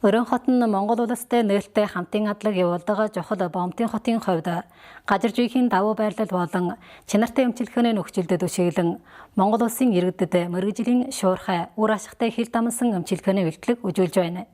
Өрөн хот нь Монгол улстай нээлттэй хамтын адлаг явуулдаг жохол Бомтын хотын хувьд гажиржүйхийн давуу байрлал болон чанартай эмчилгээний нөхцөлдөд үшиглэн Монгол улсын иргэдэд мэргэжлийн шуурхай үр ашигтай хил дамсан эмчилгээний бэлтгэл үзүүлж байна.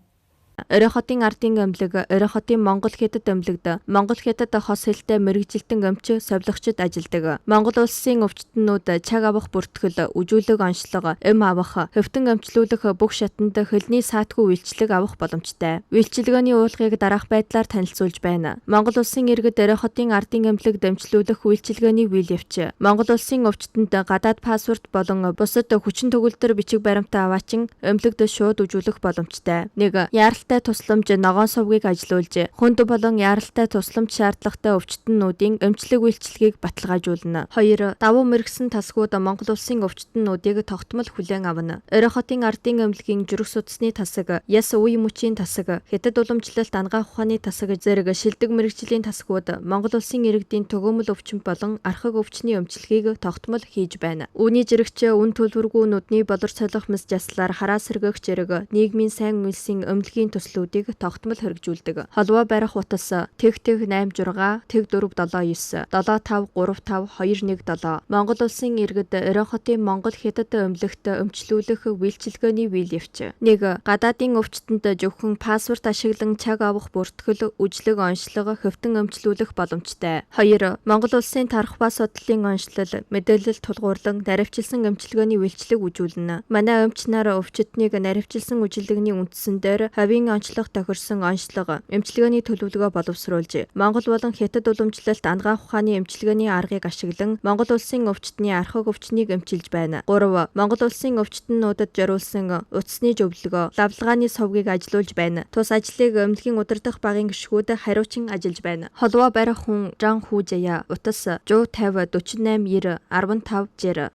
Өрөн хотын ардын эмнэлэг, Өрөн хотын Монгол хятад эмнэлэгт Монгол хятад хос хэлтэй мэргэжилтэн эмч совилгочид ажилладаг. Монгол улсын өвчтөнүүд чаг авах бүртгэл, үжүүлэг онцлог, эм авах, хөвтөн эмчлүүлэх бүх шатанд хөлний саатгүй үйлчлэг авах боломжтой. Үйлчилгээний уулгыг дараах байдлаар танилцуулж байна. Монгол улсын иргэд Өрөн хотын ардын эмнэлэгт эмчлүүлэх үйлчилгээний үйл явц. Монгол улсын өвчтөнд гадаад паспорт болон бусад хүчин төгөлдөр бичиг баримтаа аваачин эмнэлэгт шууд үжүүлэх боломжтой. 1. Яаралтай тусламж ногоон сувгийг ажилуулж, хүнд болон яаралтай тусламж шаардлагатай өвчтөнүүдийн эмчлэг үйлчилгээг баталгаажуулна. 2. Давуу мэргэсэн тасгууд Монгол улсын өвчтөнүүдийг тогтмол хүлээн авна. Өрөн хотын ардын эмнэлгийн жөрөх судасны тасаг, яс үе мөчийн тасаг, хятад уламжлалт ангаах ухааны тасаг зэрэг шилдэг мэргэжлийн тасгууд Монгол улсын иргэдийн төгөөмөл өвчин болон архаг өвчний эмчилгээг тогтмол хийж байна. Үүний зэрэгч үн төлбөргүй нүдний болор солих мэс жаслаар хараа сэргээх зэрэг нийгмийн сайн үйлсийн эмнэлгийн төслүүдийг тогтмол хэрэгжүүлдэг. Холбоо барих утас тэг 86 тэг 479 7535 217 Монгол улсын иргэд Өрөн хотын Монгол хятад эмнэлэгт эмчлүүлэх үйлчилгээний үйл явц. 1. Гадаадын өвчтөнд зөвхөн паспорт ашиглан чаг авах бүртгэл, үжлэг онцлог, хөвтөн эмчлүүлэх боломжтой. 2. Монгол улсын тархва судлалын онцлол, мэдээлэл тулгуурлан наривчилсан эмчилгээний үйлчлэг үзүүлнэ. Манай эмч нар өвчтнийг наривчилсан үжилэгний үндсэн дээр хавийн онцлог тохирсон онцлог, эмчилгээний төлөвлөгөө боловсруулж, Монгол болон хятад уламжлалт ангаах ухааны эмчилгээний аргыг ашиглан Монгол улсын өвчтний архаг өвчнийг эмчилж байна. 3. Монгол улсын өвчтөнүүдэд зориулсан утасны зөвлөгөө, лавлгааны совгийг ажиллуулж байна. Тус ажлыг эмнэлгийн удирдах багийн гишгүүд хариучин ажиллаж байна. Холбоо барих хүн Жан Хүү Заяа, утас 150 48 90 15 60